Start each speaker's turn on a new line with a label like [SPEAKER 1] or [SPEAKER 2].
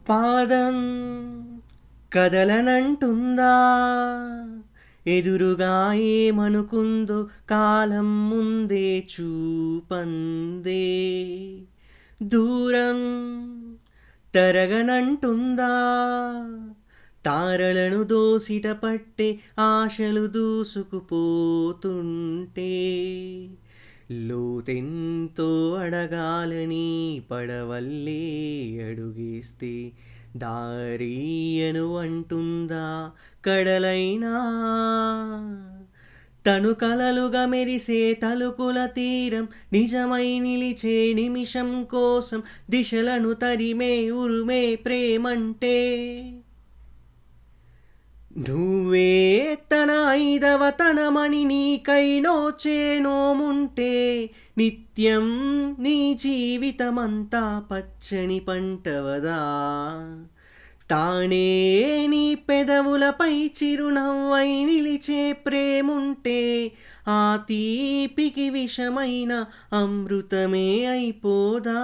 [SPEAKER 1] పాదం కదలనంటుందా ఎదురుగా ఏమనుకుందో కాలం ముందే చూపందే దూరం తరగనంటుందా తారలను దోసిట పట్టే ఆశలు దూసుకుపోతుంటే లోతెంతో అడగాలని పడవల్లే అడుగేస్తే దారియను అంటుందా కడలైనా తను కలలుగా మెరిసే తలుకుల తీరం నిజమై నిలిచే నిమిషం కోసం దిశలను తరిమే ఉరుమే ప్రేమంటే నువ్వే తన ఐదవ తనమని నీకై నోముంటే నిత్యం నీ జీవితమంతా పచ్చని పంటవదా తానే నీ పెదవులపై చిరునవ్వై నిలిచే ప్రేముంటే ఆ తీపికి విషమైన అమృతమే అయిపోదా